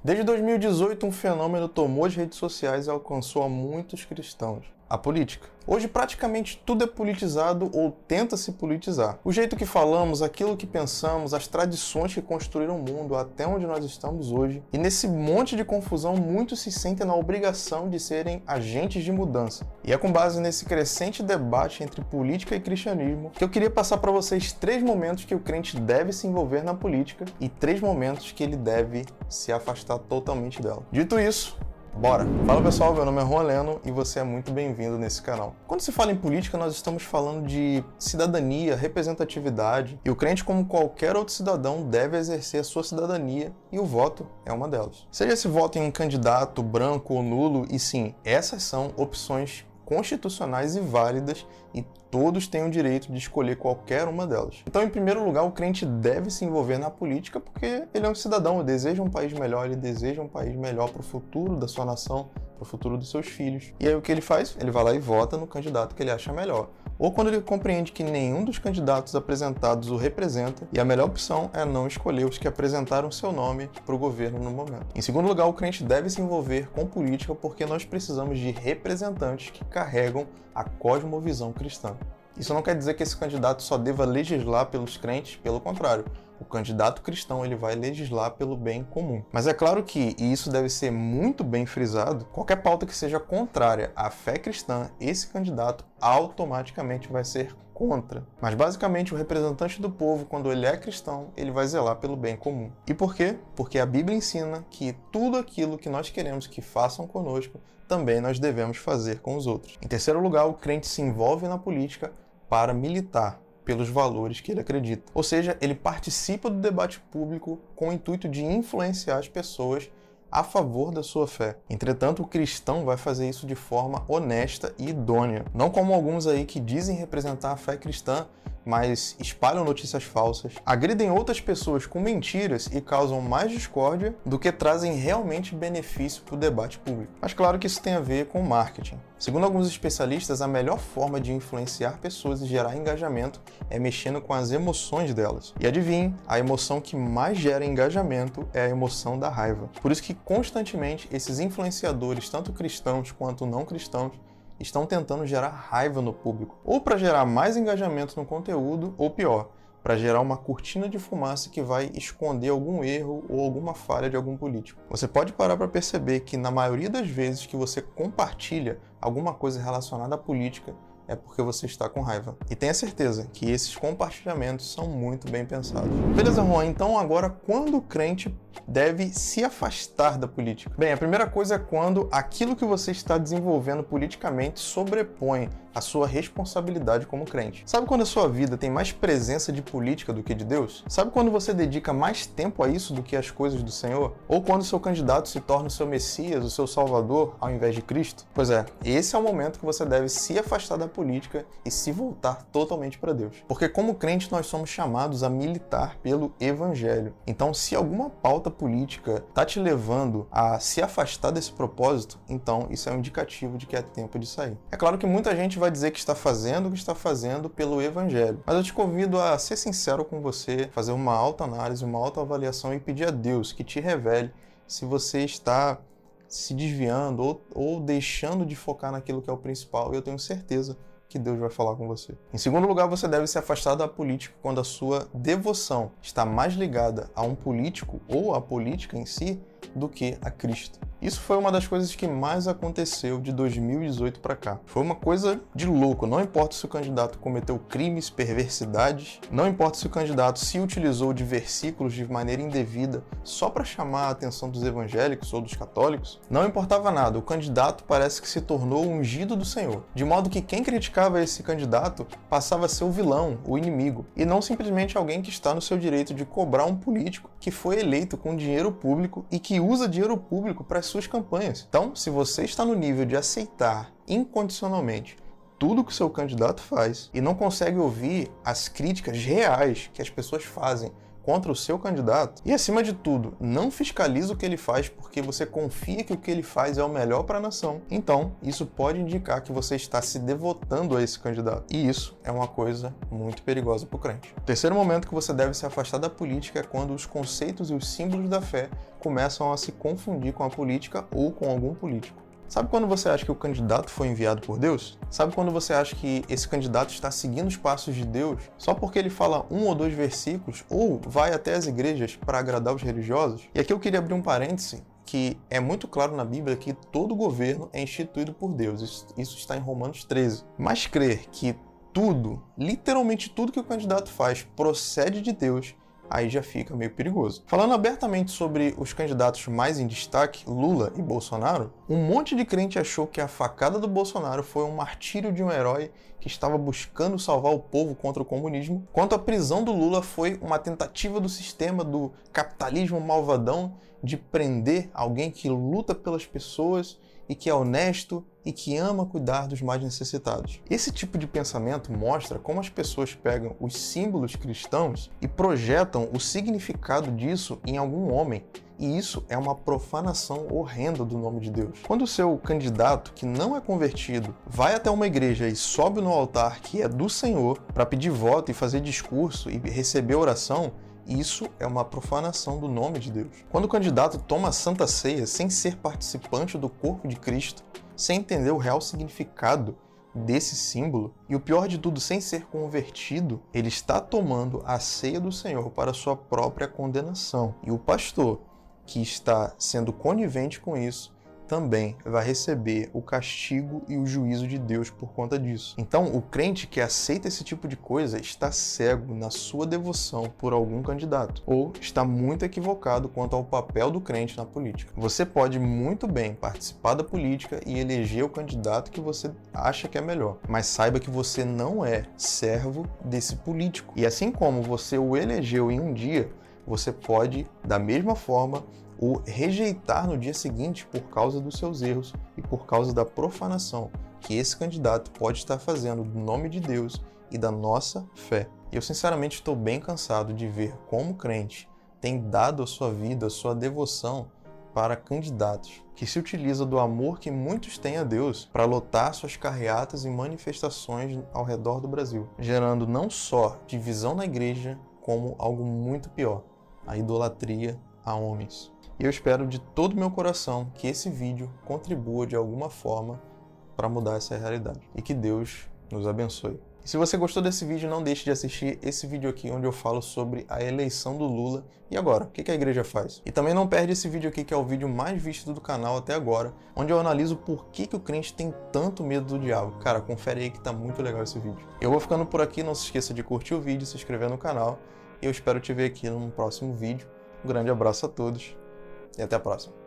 Desde 2018, um fenômeno tomou as redes sociais e alcançou a muitos cristãos: a política. Hoje praticamente tudo é politizado ou tenta se politizar. O jeito que falamos, aquilo que pensamos, as tradições que construíram o mundo até onde nós estamos hoje. E nesse monte de confusão, muitos se sentem na obrigação de serem agentes de mudança. E é com base nesse crescente debate entre política e cristianismo que eu queria passar para vocês 3 momentos que o crente deve se envolver na política e 3 momentos que ele deve se afastar totalmente dela. Dito isso, bora! Fala pessoal, meu nome é Juan Leno e você é muito bem-vindo nesse canal. Quando se fala em política, nós estamos falando de cidadania, representatividade, e o crente, como qualquer outro cidadão, deve exercer a sua cidadania, e o voto é uma delas. Seja esse voto em um candidato branco ou nulo, e sim, essas são opções constitucionais e válidas, e todos têm o direito de escolher qualquer uma delas. Então, em primeiro lugar, o crente deve se envolver na política porque ele é um cidadão, ele deseja um país melhor, ele deseja um país melhor para o futuro da sua nação, para o futuro dos seus filhos. E aí o que ele faz? Ele vai lá e vota no candidato que ele acha melhor. Ou quando ele compreende que nenhum dos candidatos apresentados o representa, e a melhor opção é não escolher os que apresentaram seu nome para o governo no momento. Em segundo lugar, o crente deve se envolver com política porque nós precisamos de representantes que carregam a cosmovisão cristã. Isso não quer dizer que esse candidato só deva legislar pelos crentes, pelo contrário. O candidato cristão ele vai legislar pelo bem comum. Mas é claro que, e isso deve ser muito bem frisado, qualquer pauta que seja contrária à fé cristã, esse candidato automaticamente vai ser contra. Mas basicamente o representante do povo, quando ele é cristão, ele vai zelar pelo bem comum. E por quê? Porque a Bíblia ensina que tudo aquilo que nós queremos que façam conosco, também nós devemos fazer com os outros. Em terceiro lugar, o crente se envolve na política para militar pelos valores que ele acredita. Ou seja, ele participa do debate público com o intuito de influenciar as pessoas a favor da sua fé. Entretanto, o cristão vai fazer isso de forma honesta e idônea. Não como alguns aí que dizem representar a fé cristã, mas espalham notícias falsas, agridem outras pessoas com mentiras e causam mais discórdia do que trazem realmente benefício para o debate público. Mas claro que isso tem a ver com marketing. Segundo alguns especialistas, a melhor forma de influenciar pessoas e gerar engajamento é mexendo com as emoções delas. E adivinhe, a emoção que mais gera engajamento é a emoção da raiva. Por isso que constantemente esses influenciadores, tanto cristãos quanto não cristãos, estão tentando gerar raiva no público, ou para gerar mais engajamento no conteúdo, ou pior, para gerar uma cortina de fumaça que vai esconder algum erro ou alguma falha de algum político. Você pode parar para perceber que na maioria das vezes que você compartilha alguma coisa relacionada à política, é porque você está com raiva. E tenha certeza que esses compartilhamentos são muito bem pensados. Beleza, Juan? Então agora, quando o crente deve se afastar da política? Bem, a primeira coisa é quando aquilo que você está desenvolvendo politicamente sobrepõe a sua responsabilidade como crente. Sabe quando a sua vida tem mais presença de política do que de Deus? Sabe quando você dedica mais tempo a isso do que às coisas do Senhor? Ou quando o seu candidato se torna o seu Messias, o seu Salvador, ao invés de Cristo? Pois é, esse é o momento que você deve se afastar da política e se voltar totalmente para Deus. Porque como crente nós somos chamados a militar pelo Evangelho. Então se alguma pauta política está te levando a se afastar desse propósito, então isso é um indicativo de que é tempo de sair. É claro que muita gente vai dizer que está fazendo o que está fazendo pelo Evangelho, mas eu te convido a ser sincero com você, fazer uma autoanálise, uma autoavaliação e pedir a Deus que te revele se você está se desviando ou deixando de focar naquilo que é o principal, e eu tenho certeza que Deus vai falar com você. Em segundo lugar, você deve se afastar da política quando a sua devoção está mais ligada a um político ou à política em si do que a Cristo. Isso foi uma das coisas que mais aconteceu de 2018 para cá. Foi uma coisa de louco. Não importa se o candidato cometeu crimes, perversidades, não importa se o candidato se utilizou de versículos de maneira indevida só para chamar a atenção dos evangélicos ou dos católicos, não importava nada. O candidato parece que se tornou o ungido do Senhor. De modo que quem criticava esse candidato passava a ser o vilão, o inimigo, e não simplesmente alguém que está no seu direito de cobrar um político que foi eleito com dinheiro público e que usa dinheiro público para suas campanhas. Então, se você está no nível de aceitar incondicionalmente tudo que o seu candidato faz e não consegue ouvir as críticas reais que as pessoas fazem contra o seu candidato e, acima de tudo, não fiscaliza o que ele faz porque você confia que o que ele faz é o melhor para a nação, então isso pode indicar que você está se devotando a esse candidato. E isso é uma coisa muito perigosa para o crente. O terceiro momento que você deve se afastar da política é quando os conceitos e os símbolos da fé começam a se confundir com a política ou com algum político. Sabe quando você acha que o candidato foi enviado por Deus? Sabe quando você acha que esse candidato está seguindo os passos de Deus só porque ele fala 1 ou 2 versículos ou vai até as igrejas para agradar os religiosos? E aqui eu queria abrir um parêntese que é muito claro na Bíblia que todo governo é instituído por Deus. Isso está em Romanos 13. Mas crer que tudo, literalmente tudo que o candidato faz procede de Deus, aí já fica meio perigoso. Falando abertamente sobre os candidatos mais em destaque, Lula e Bolsonaro, um monte de crente achou que a facada do Bolsonaro foi um martírio de um herói que estava buscando salvar o povo contra o comunismo, enquanto a prisão do Lula foi uma tentativa do sistema do capitalismo malvadão de prender alguém que luta pelas pessoas e que é honesto e que ama cuidar dos mais necessitados. Esse tipo de pensamento mostra como as pessoas pegam os símbolos cristãos e projetam o significado disso em algum homem, e isso é uma profanação horrenda do nome de Deus. Quando o seu candidato, que não é convertido, vai até uma igreja e sobe no altar que é do Senhor para pedir voto e fazer discurso e receber oração, isso é uma profanação do nome de Deus. Quando o candidato toma a Santa Ceia sem ser participante do corpo de Cristo, sem entender o real significado desse símbolo, e o pior de tudo, sem ser convertido, ele está tomando a ceia do Senhor para sua própria condenação. E o pastor, que está sendo conivente com isso, também vai receber o castigo e o juízo de Deus por conta disso. Então, o crente que aceita esse tipo de coisa está cego na sua devoção por algum candidato, ou está muito equivocado quanto ao papel do crente na política. Você pode muito bem participar da política e eleger o candidato que você acha que é melhor, mas saiba que você não é servo desse político. E assim como você o elegeu em um dia, você pode, da mesma forma, o rejeitar no dia seguinte por causa dos seus erros e por causa da profanação que esse candidato pode estar fazendo do nome de Deus e da nossa fé. E eu sinceramente estou bem cansado de ver como o crente tem dado a sua vida, a sua devoção para candidatos que se utilizam do amor que muitos têm a Deus para lotar suas carreatas e manifestações ao redor do Brasil, gerando não só divisão na igreja, como algo muito pior, a idolatria a homens. E eu espero de todo o meu coração que esse vídeo contribua de alguma forma para mudar essa realidade. E que Deus nos abençoe. E se você gostou desse vídeo, não deixe de assistir esse vídeo aqui onde eu falo sobre a eleição do Lula. E agora, o que a igreja faz? E também não perde esse vídeo aqui, que é o vídeo mais visto do canal até agora, onde eu analiso por que o crente tem tanto medo do diabo. Cara, confere aí que tá muito legal esse vídeo. Eu vou ficando por aqui, não se esqueça de curtir o vídeo, se inscrever no canal. E eu espero te ver aqui num próximo vídeo. Um grande abraço a todos e até a próxima.